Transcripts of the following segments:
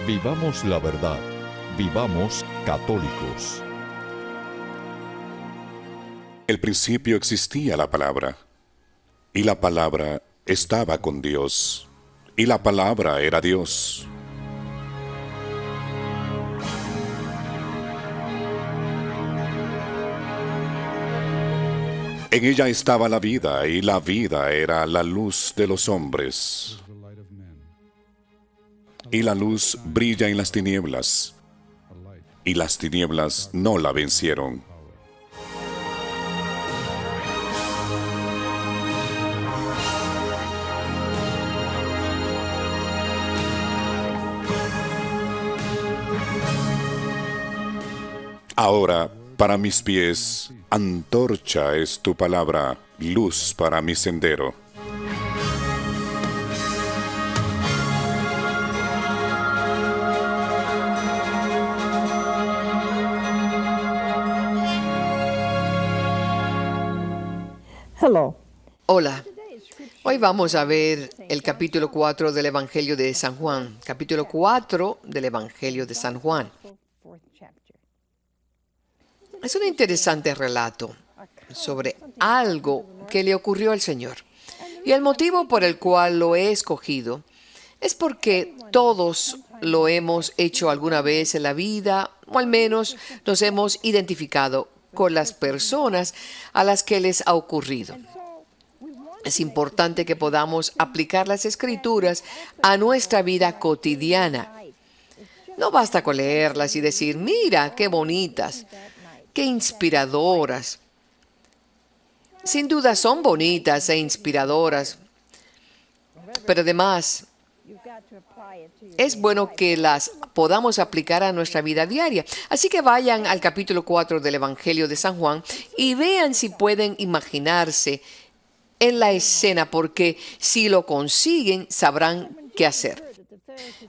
Vivamos la verdad. Vivamos católicos. El principio existía la palabra, y la palabra estaba con Dios, y la palabra era Dios. En ella estaba la vida, y la vida era la luz de los hombres. Y la luz brilla en las tinieblas, y las tinieblas no la vencieron. Ahora, para mis pies, antorcha es tu palabra, luz para mi sendero. Hello. Hola, hoy vamos a ver el capítulo 4 del Evangelio de San Juan. Capítulo 4 del Evangelio de San Juan. Es un interesante relato sobre algo que le ocurrió al Señor. Y el motivo por el cual lo he escogido es porque todos lo hemos hecho alguna vez en la vida, o al menos nos hemos identificado con las personas a las que les ha ocurrido. Es importante que podamos aplicar las Escrituras a nuestra vida cotidiana. No basta con leerlas y decir, mira, qué bonitas, qué inspiradoras. Sin duda son bonitas e inspiradoras, pero además es bueno que las podamos aplicar a nuestra vida diaria. Así que vayan al capítulo 4 del Evangelio de San Juan y vean si pueden imaginarse en la escena, porque si lo consiguen, sabrán qué hacer.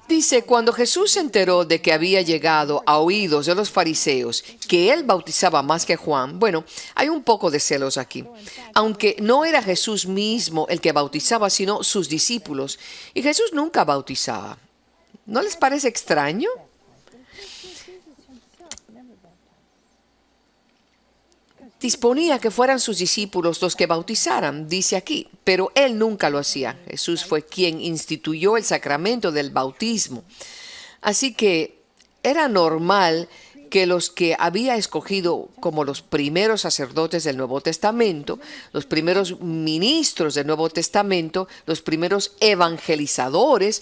Dice, cuando Jesús se enteró de que había llegado a oídos de los fariseos que él bautizaba más que Juan, bueno, hay un poco de celos aquí. Aunque no era Jesús mismo el que bautizaba, sino sus discípulos. Y Jesús nunca bautizaba. ¿No les parece extraño? Disponía que fueran sus discípulos los que bautizaran, dice aquí, pero él nunca lo hacía. Jesús fue quien instituyó el sacramento del bautismo. Así que era normal que los que había escogido como los primeros sacerdotes del Nuevo Testamento, los primeros ministros del Nuevo Testamento, los primeros evangelizadores,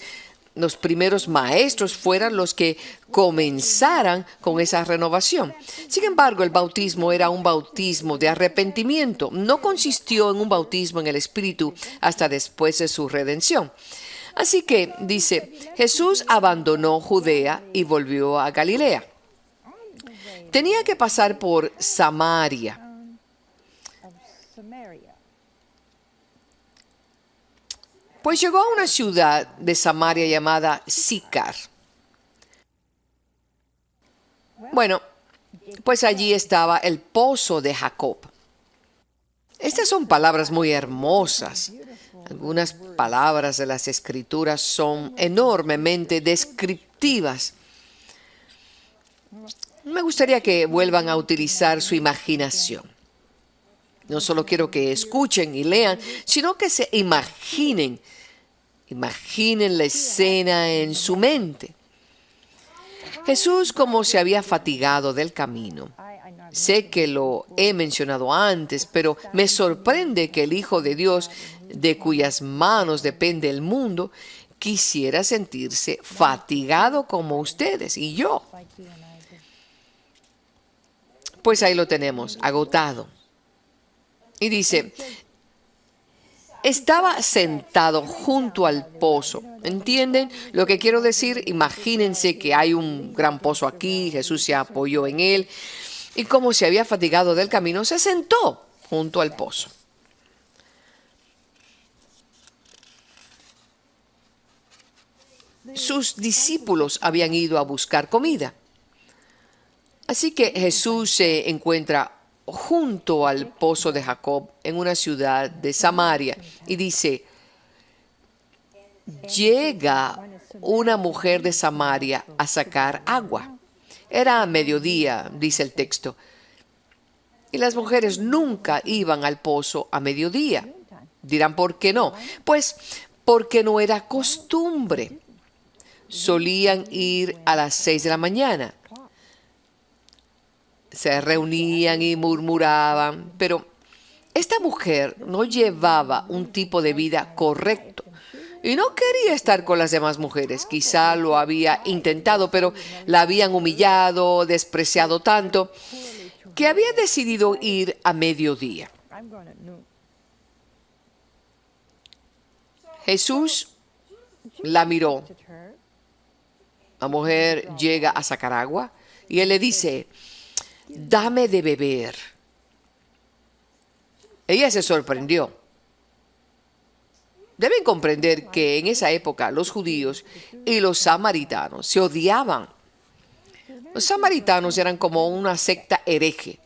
los primeros maestros fueran los que comenzaran con esa renovación. Sin embargo, el bautismo era un bautismo de arrepentimiento. No consistió en un bautismo en el Espíritu hasta después de su redención. Así que, dice, Jesús abandonó Judea y volvió a Galilea. Tenía que pasar por Samaria. Pues llegó a una ciudad de Samaria llamada Sicar. Bueno, pues allí estaba el pozo de Jacob. Estas son palabras muy hermosas. Algunas palabras de las Escrituras son enormemente descriptivas. Me gustaría que vuelvan a utilizar su imaginación. No solo quiero que escuchen y lean, sino que se imaginen. Imaginen la escena en su mente. Jesús, como se había fatigado del camino. Sé que lo he mencionado antes, pero me sorprende que el Hijo de Dios, de cuyas manos depende el mundo, quisiera sentirse fatigado como ustedes y yo. Pues ahí lo tenemos, agotado. Y dice, estaba sentado junto al pozo. ¿Entienden lo que quiero decir? Imagínense que hay un gran pozo aquí, Jesús se apoyó en él, y como se había fatigado del camino, se sentó junto al pozo. Sus discípulos habían ido a buscar comida. Así que Jesús se encuentra junto al pozo de Jacob en una ciudad de Samaria y dice, llega una mujer de Samaria a sacar agua. Era a mediodía, dice el texto. Y las mujeres nunca iban al pozo a mediodía. Dirán, ¿por qué no? Pues porque no era costumbre. Solían ir a las 6 de la mañana. Se reunían y murmuraban, pero esta mujer no llevaba un tipo de vida correcto y no quería estar con las demás mujeres. Quizá lo había intentado, pero la habían humillado, despreciado tanto, que había decidido ir a mediodía. Jesús la miró. La mujer llega a sacar agua y él le dice, dame de beber. Ella se sorprendió. Deben comprender que en esa época los judíos y los samaritanos se odiaban. Los samaritanos eran como una secta hereje.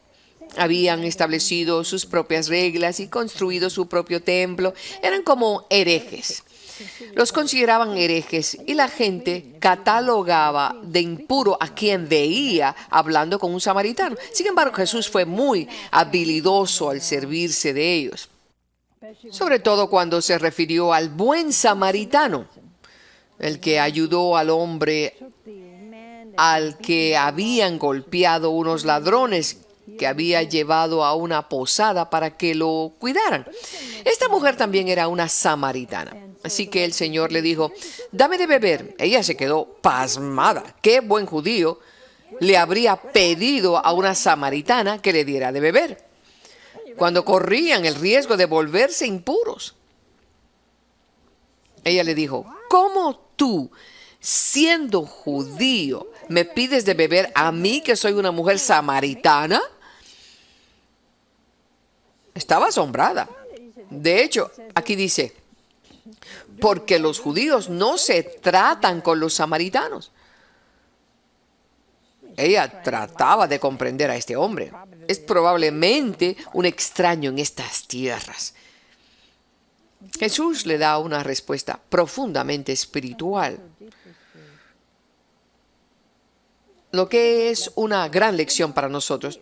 Habían establecido sus propias reglas y construido su propio templo. Eran como herejes. Los consideraban herejes y la gente catalogaba de impuro a quien veía hablando con un samaritano. Sin embargo, Jesús fue muy habilidoso al servirse de ellos, sobre todo cuando se refirió al buen samaritano, el que ayudó al hombre al que habían golpeado unos ladrones que había llevado a una posada para que lo cuidaran. Esta mujer también era una samaritana. Así que el Señor le dijo, dame de beber. Ella se quedó pasmada. ¿Qué buen judío le habría pedido a una samaritana que le diera de beber, cuando corrían el riesgo de volverse impuros? Ella le dijo, ¿cómo tú, siendo judío, me pides de beber a mí, que soy una mujer samaritana? Estaba asombrada. De hecho, aquí dice, porque los judíos no se tratan con los samaritanos. Ella trataba de comprender a este hombre. Es probablemente un extraño en estas tierras. Jesús le da una respuesta profundamente espiritual, lo que es una gran lección para nosotros.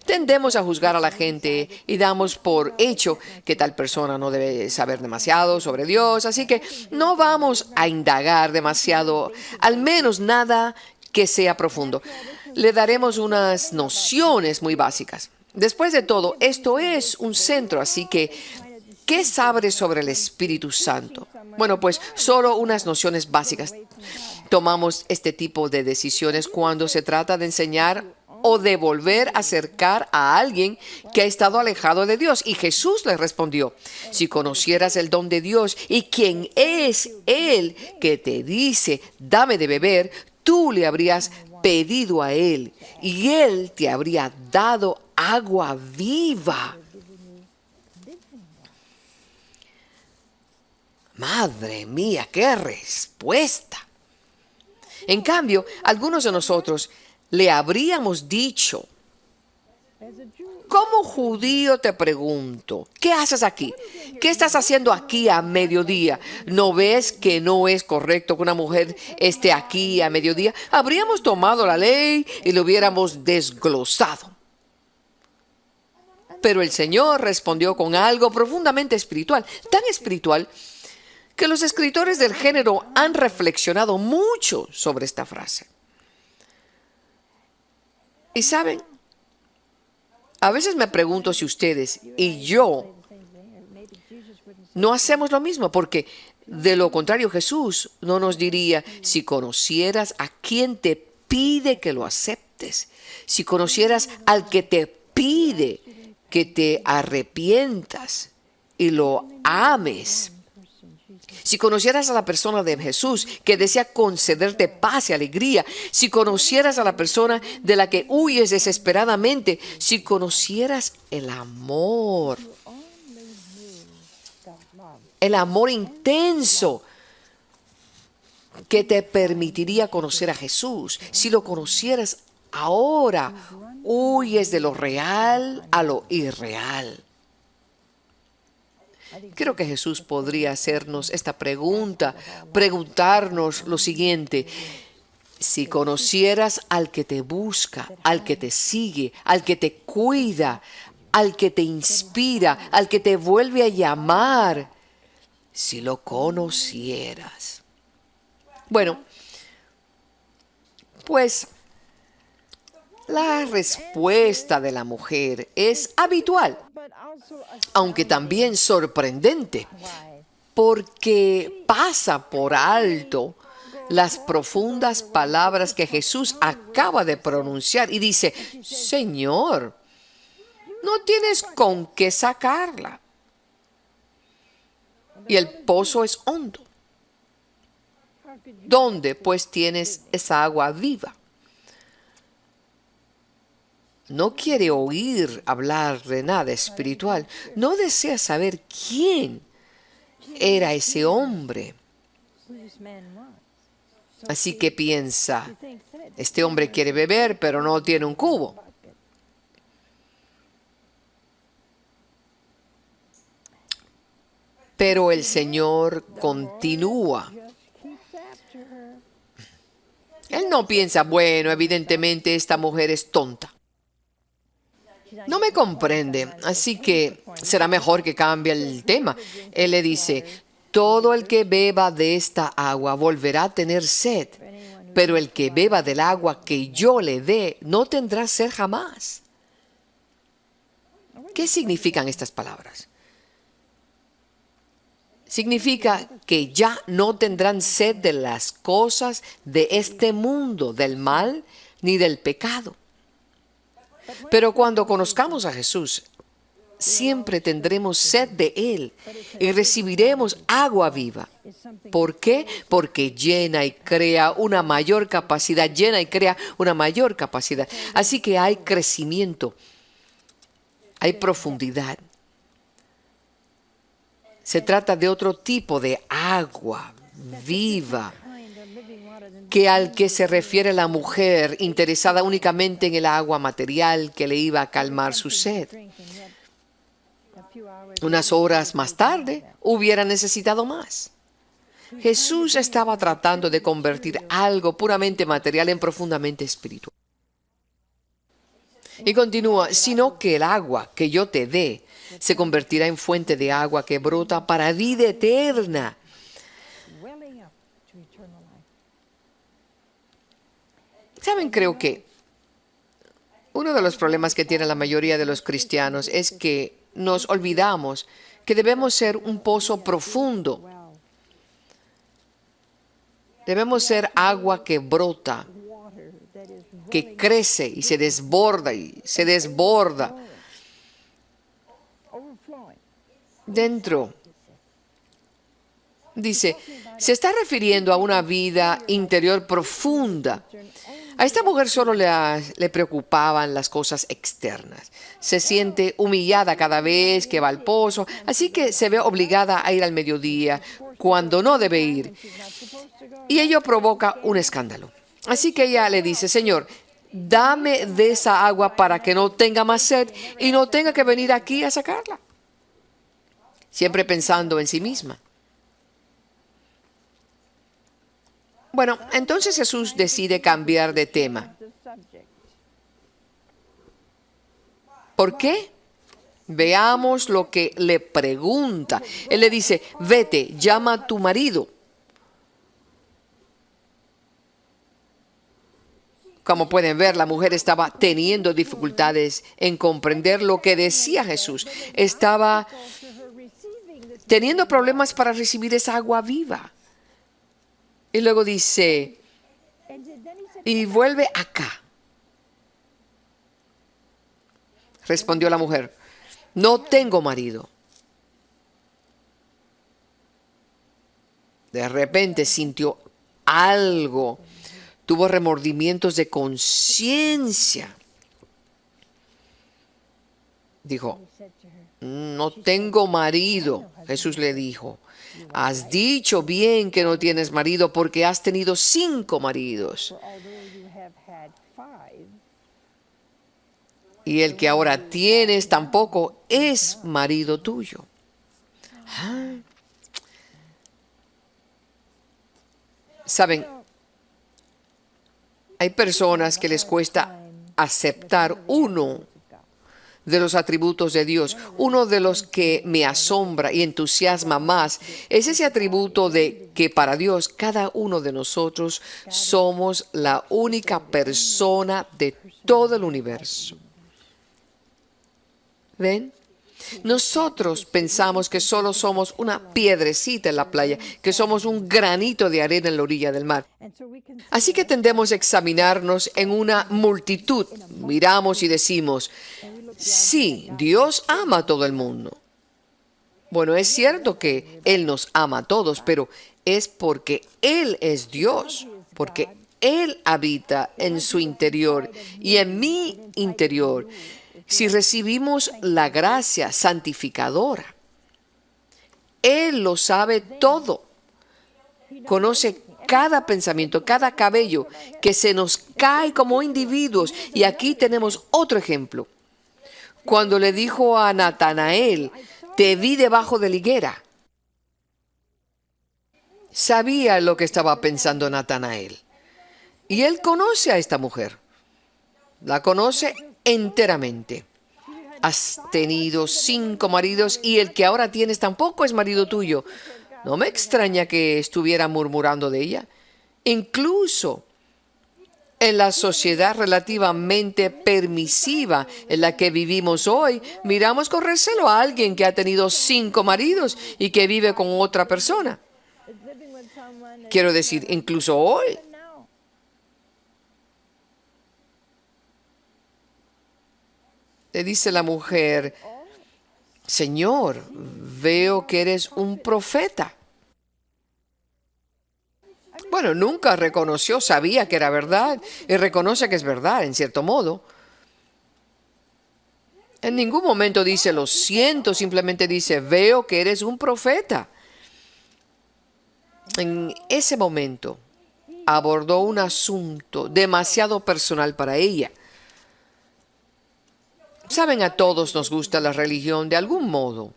Tendemos a juzgar a la gente y damos por hecho que tal persona no debe saber demasiado sobre Dios, así que no vamos a indagar demasiado, al menos nada que sea profundo. Le daremos unas nociones muy básicas. Después de todo, esto es un centro, así que, ¿qué sabes sobre el Espíritu Santo? Bueno, pues solo unas nociones básicas. Tomamos este tipo de decisiones cuando se trata de enseñar o de volver a acercar a alguien que ha estado alejado de Dios. Y Jesús le respondió, si conocieras el don de Dios y quién es Él que te dice, dame de beber, tú le habrías pedido a Él y Él te habría dado agua viva. Madre mía, qué respuesta. En cambio, algunos de nosotros le habríamos dicho, como judío te pregunto, ¿qué haces aquí? ¿Qué estás haciendo aquí a mediodía? ¿No ves que no es correcto que una mujer esté aquí a mediodía? Habríamos tomado la ley y lo hubiéramos desglosado. Pero el Señor respondió con algo profundamente espiritual, tan espiritual que los escritores del género han reflexionado mucho sobre esta frase. Y saben, a veces me pregunto si ustedes y yo no hacemos lo mismo, porque de lo contrario Jesús no nos diría, si conocieras a quien te pide que lo aceptes, si conocieras al que te pide que te arrepientas y lo ames. Si conocieras a la persona de Jesús que desea concederte paz y alegría, si conocieras a la persona de la que huyes desesperadamente, si conocieras el amor intenso que te permitiría conocer a Jesús, si lo conocieras ahora, huyes de lo real a lo irreal. Creo que Jesús podría hacernos esta pregunta, preguntarnos lo siguiente: si conocieras al que te busca, al que te sigue, al que te cuida, al que te inspira, al que te vuelve a llamar, si lo conocieras. Bueno, pues la respuesta de la mujer es habitual, aunque también sorprendente, porque pasa por alto las profundas palabras que Jesús acaba de pronunciar y dice: Señor, no tienes con qué sacarla. Y el pozo es hondo. ¿Dónde pues tienes esa agua viva? No quiere oír hablar de nada espiritual. No desea saber quién era ese hombre. Así que piensa: este hombre quiere beber, pero no tiene un cubo. Pero el Señor continúa. Él no piensa: bueno, evidentemente esta mujer es tonta. No me comprende, así que será mejor que cambie el tema. Él le dice: todo el que beba de esta agua volverá a tener sed, pero el que beba del agua que yo le dé no tendrá sed jamás. ¿Qué significan estas palabras? Significa que ya no tendrán sed de las cosas de este mundo, del mal ni del pecado. Pero cuando conozcamos a Jesús, siempre tendremos sed de Él y recibiremos agua viva. ¿Por qué? Porque llena y crea una mayor capacidad, Así que hay crecimiento, hay profundidad. Se trata de otro tipo de agua viva que al que se refiere la mujer interesada únicamente en el agua material que le iba a calmar su sed. Unas horas más tarde hubiera necesitado más. Jesús estaba tratando de convertir algo puramente material en profundamente espiritual. Y continúa: sino que el agua que yo te dé se convertirá en fuente de agua que brota para vida eterna. ¿Saben? Creo que uno de los problemas que tiene la mayoría de los cristianos es que nos olvidamos que debemos ser un pozo profundo. Debemos ser agua que brota, que crece y se desborda dentro. Dice, se está refiriendo a una vida interior profunda. A esta mujer solo le preocupaban las cosas externas. Se siente humillada cada vez que va al pozo, así que se ve obligada a ir al mediodía cuando no debe ir. Y ello provoca un escándalo. Así que ella le dice: Señor, dame de esa agua para que no tenga más sed y no tenga que venir aquí a sacarla. Siempre pensando en sí misma. Bueno, entonces Jesús decide cambiar de tema. ¿Por qué? Veamos lo que le pregunta. Él le dice: vete, llama a tu marido. Como pueden ver, la mujer estaba teniendo dificultades en comprender lo que decía Jesús. Estaba teniendo problemas para recibir esa agua viva. Y luego dice: y vuelve acá. Respondió la mujer: no tengo marido. De repente sintió algo. Tuvo remordimientos de conciencia. Dijo: no tengo marido. Jesús le dijo: has dicho bien que no tienes marido, porque has tenido 5 maridos. Y el que ahora tienes tampoco es marido tuyo. Saben, hay personas que les cuesta aceptar uno de los atributos de Dios. Uno de los que me asombra y entusiasma más es ese atributo de que para Dios cada uno de nosotros somos la única persona de todo el universo. ¿Ven? Nosotros pensamos que solo somos una piedrecita en la playa, que somos un granito de arena en la orilla del mar. Así que tendemos a examinarnos en una multitud. Miramos y decimos, sí, Dios ama a todo el mundo. Bueno, es cierto que Él nos ama a todos, pero es porque Él es Dios, porque Él habita en su interior y en mi interior. Si recibimos la gracia santificadora, Él lo sabe todo. Conoce cada pensamiento, cada cabello que se nos cae como individuos. Y aquí tenemos otro ejemplo. Cuando le dijo a Natanael, te vi debajo de la higuera. Sabía lo que estaba pensando Natanael. Y él conoce a esta mujer. La conoce enteramente. Has tenido 5 maridos y el que ahora tienes tampoco es marido tuyo. No me extraña que estuviera murmurando de ella. Incluso en la sociedad relativamente permisiva en la que vivimos hoy, miramos con recelo a alguien que ha tenido 5 maridos y que vive con otra persona. Quiero decir, incluso hoy. Le dice la mujer, Señor, veo que eres un profeta. Bueno, nunca reconoció, sabía que era verdad y reconoce que es verdad, en cierto modo. En ningún momento dice, lo siento, simplemente dice, veo que eres un profeta. En ese momento abordó un asunto demasiado personal para ella. Saben, a todos nos gusta la religión de algún modo,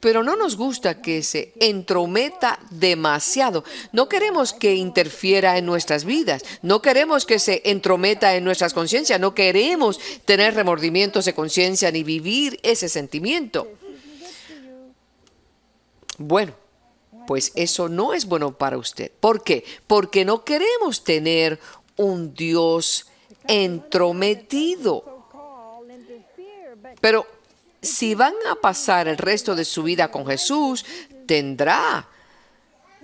pero no nos gusta que se entrometa demasiado. No queremos que interfiera en nuestras vidas, no queremos que se entrometa en nuestras conciencias, no queremos tener remordimientos de conciencia ni vivir ese sentimiento. Bueno, pues eso no es bueno para usted. ¿Por qué? Porque no queremos tener un Dios entrometido. Pero si van a pasar el resto de su vida con Jesús, tendrá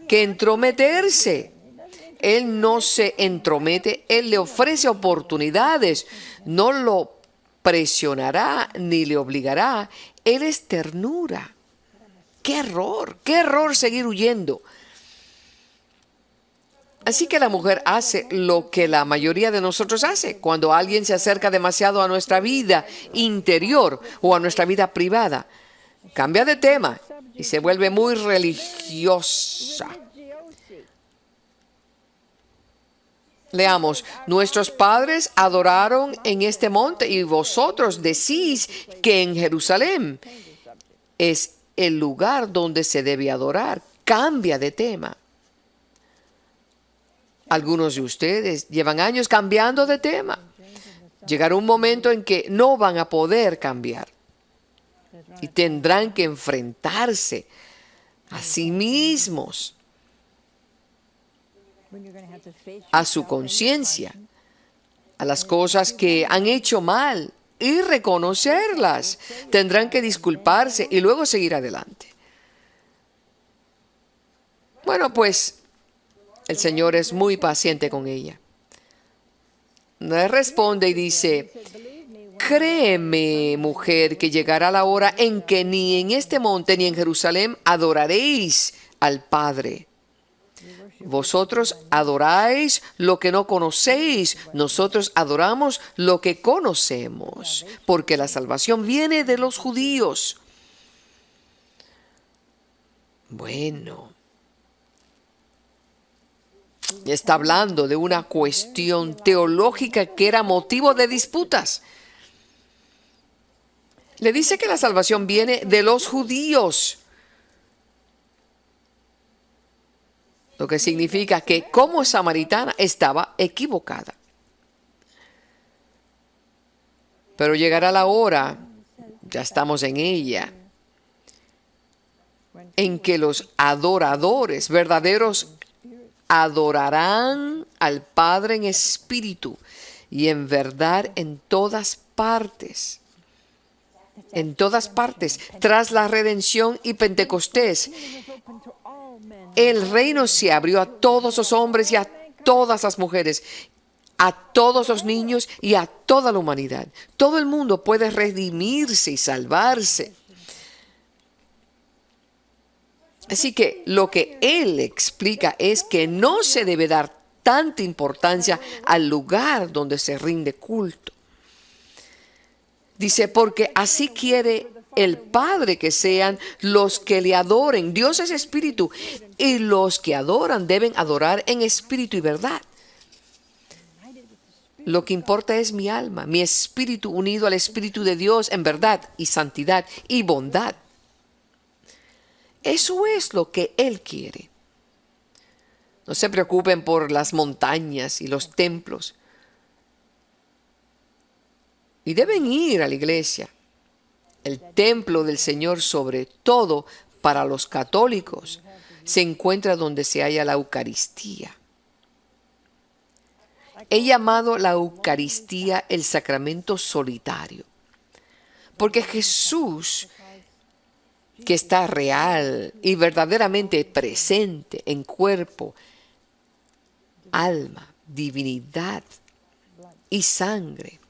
que entrometerse. Él no se entromete, Él le ofrece oportunidades, no lo presionará ni le obligará. Él es ternura. ¡Qué error seguir huyendo! Así que la mujer hace lo que la mayoría de nosotros hace cuando alguien se acerca demasiado a nuestra vida interior o a nuestra vida privada. Cambia de tema y se vuelve muy religiosa. Leamos, nuestros padres adoraron en este monte y vosotros decís que en Jerusalén es el lugar donde se debe adorar. Cambia de tema. Algunos de ustedes llevan años cambiando de tema. Llegará un momento en que no van a poder cambiar y tendrán que enfrentarse a sí mismos, a su conciencia, a las cosas que han hecho mal y reconocerlas. Tendrán que disculparse y luego seguir adelante. Bueno, pues el Señor es muy paciente con ella. Le responde y dice, créeme, mujer, que llegará la hora en que ni en este monte ni en Jerusalén adoraréis al Padre. Vosotros adoráis lo que no conocéis, nosotros adoramos lo que conocemos, porque la salvación viene de los judíos. Bueno, está hablando de una cuestión teológica que era motivo de disputas. Le dice que la salvación viene de los judíos. lo que significa que como samaritana estaba equivocada. Pero llegará la hora, ya estamos en ella, en que los adoradores verdaderos adorarán al Padre en espíritu y en verdad en todas partes. En todas partes, tras la redención y Pentecostés, el reino se abrió a todos los hombres y a todas las mujeres, a todos los niños y a toda la humanidad. Todo el mundo puede redimirse y salvarse. Así que lo que él explica es que no se debe dar tanta importancia al lugar donde se rinde culto. Dice, porque así quiere el Padre que sean los que le adoren. Dios es espíritu y los que adoran deben adorar en espíritu y verdad. Lo que importa es mi alma, mi espíritu unido al espíritu de Dios en verdad y santidad y bondad. Eso es lo que Él quiere. No se preocupen por las montañas y los templos. Y deben ir a la iglesia. El templo del Señor, sobre todo para los católicos, se encuentra donde se halla la Eucaristía. He llamado la Eucaristía el sacramento solitario, porque Jesús, que está real y verdaderamente presente en cuerpo, alma, divinidad y sangre,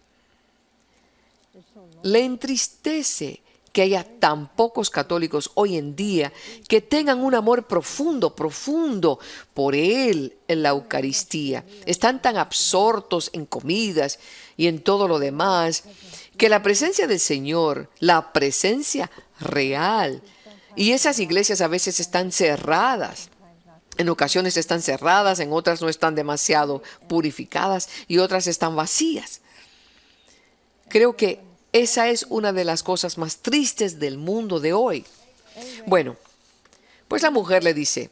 le entristece que haya tan pocos católicos hoy en día que tengan un amor profundo por Él en la Eucaristía. Están tan absortos en comidas y en todo lo demás que la presencia del Señor, la presencia real, y esas iglesias a veces están cerradas. En ocasiones están cerradas, en otras no están demasiado purificadas y otras están vacías. Creo que esa es una de las cosas más tristes del mundo de hoy. Bueno, pues la mujer le dice,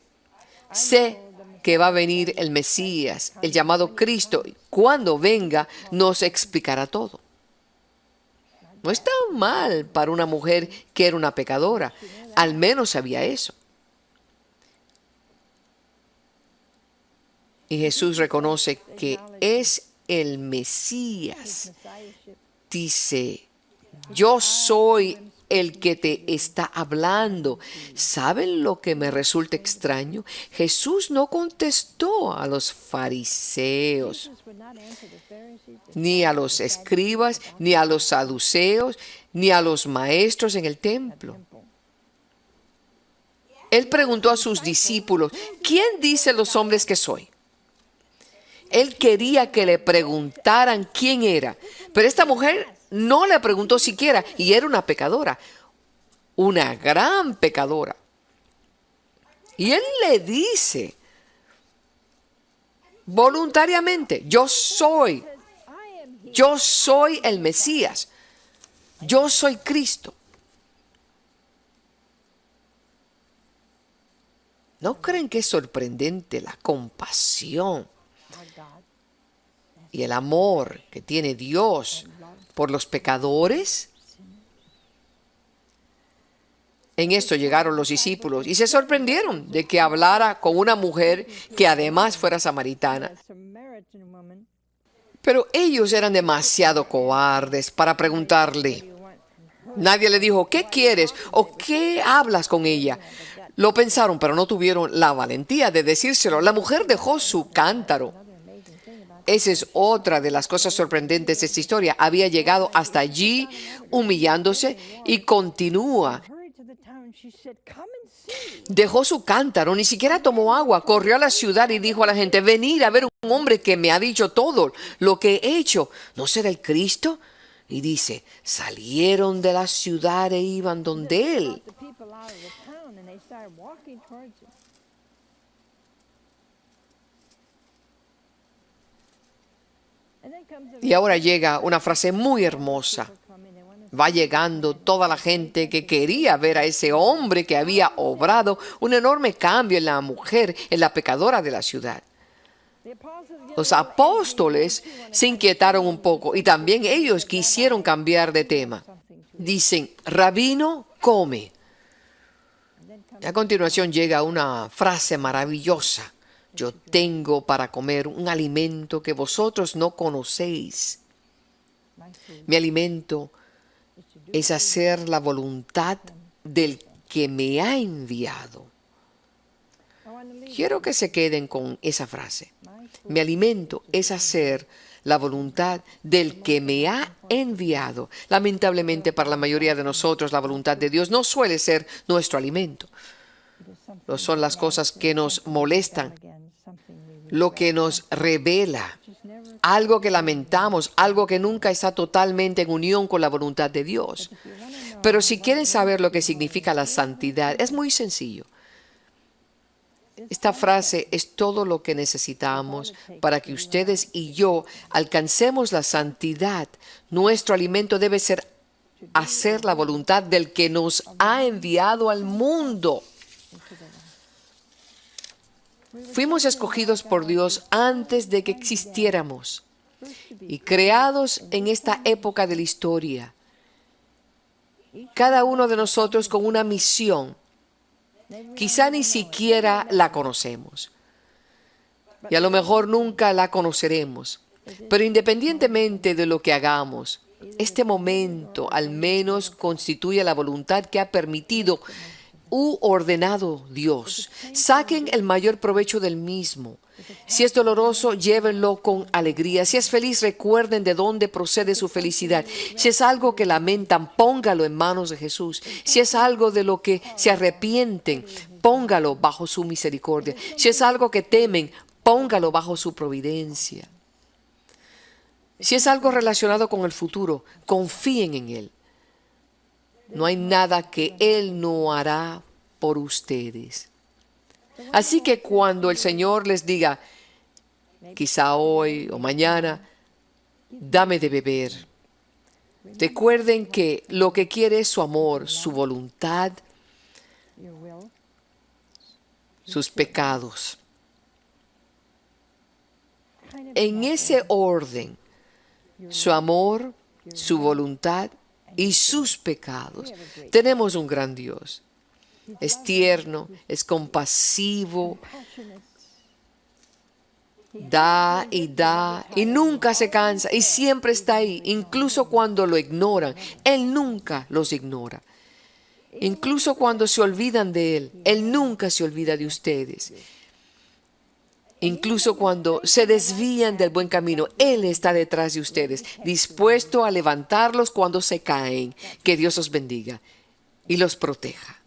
sé que va a venir el Mesías, el llamado Cristo. Cuando venga, nos explicará todo. No está mal para una mujer que era una pecadora. Al menos sabía eso. Y Jesús reconoce que es el Mesías. Dice, yo soy el que te está hablando. ¿Saben lo que me resulta extraño? Jesús no contestó a los fariseos, ni a los escribas, ni a los saduceos, ni a los maestros en el templo. Él preguntó a sus discípulos, ¿quién dicen los hombres que soy? Él quería que le preguntaran quién era, pero esta mujer no le preguntó siquiera, y era una pecadora, una gran pecadora. Y él le dice voluntariamente, yo soy el Mesías, yo soy Cristo. ¿No creen que es sorprendente la compasión y el amor que tiene Dios por los pecadores? En esto llegaron los discípulos y se sorprendieron de que hablara con una mujer que además fuera samaritana. Pero ellos eran demasiado cobardes para preguntarle. Nadie le dijo, ¿qué quieres? ¿O qué hablas con ella? Lo pensaron, pero no tuvieron la valentía de decírselo. La mujer dejó su cántaro. Esa es otra de las cosas sorprendentes de esta historia. Había llegado hasta allí humillándose y continúa. Dejó su cántaro, ni siquiera tomó agua, corrió a la ciudad y dijo a la gente, venid a ver un hombre que me ha dicho todo lo que he hecho. ¿No será el Cristo? Y dice, salieron de la ciudad e iban donde él. Y ahora llega una frase muy hermosa. Va llegando toda la gente que quería ver a ese hombre que había obrado un enorme cambio en la mujer, en la pecadora de la ciudad. Los apóstoles se inquietaron un poco y también ellos quisieron cambiar de tema. Dicen, Rabino, come. Y a continuación llega una frase maravillosa. Yo tengo para comer un alimento que vosotros no conocéis. Mi alimento es hacer la voluntad del que me ha enviado. Quiero que se queden con esa frase. Mi alimento es hacer la voluntad del que me ha enviado. Lamentablemente para la mayoría de nosotros la voluntad de Dios no suele ser nuestro alimento. No son las cosas que nos molestan, lo que nos revela, algo que lamentamos, algo que nunca está totalmente en unión con la voluntad de Dios. Pero si quieren saber lo que significa la santidad, es muy sencillo. Esta frase es todo lo que necesitamos para que ustedes y yo alcancemos la santidad. Nuestro alimento debe ser hacer la voluntad del que nos ha enviado al mundo. Fuimos escogidos por Dios antes de que existiéramos y creados en esta época de la historia. Cada uno de nosotros con una misión. Quizá ni siquiera la conocemos. Y a lo mejor nunca la conoceremos. Pero independientemente de lo que hagamos, este momento al menos constituye la voluntad que ha permitido u ordenado Dios. Saquen el mayor provecho del mismo. Si es doloroso, llévenlo con alegría. Si es feliz, recuerden de dónde procede su felicidad. Si es algo que lamentan, póngalo en manos de Jesús. Si es algo de lo que se arrepienten, póngalo bajo su misericordia. Si es algo que temen, póngalo bajo su providencia. Si es algo relacionado con el futuro, confíen en Él. No hay nada que Él no hará por ustedes. Así que cuando el Señor les diga, quizá hoy o mañana, dame de beber, recuerden que lo que quiere es su amor, su voluntad, sus pecados. En ese orden, su amor, su voluntad y sus pecados. Tenemos un gran Dios. Es tierno, es compasivo, da y nunca se cansa y siempre está ahí, incluso cuando lo ignoran. Él nunca los ignora. Incluso cuando se olvidan de Él, Él nunca se olvida de ustedes. Incluso cuando se desvían del buen camino, Él está detrás de ustedes, dispuesto a levantarlos cuando se caen. Que Dios los bendiga y los proteja.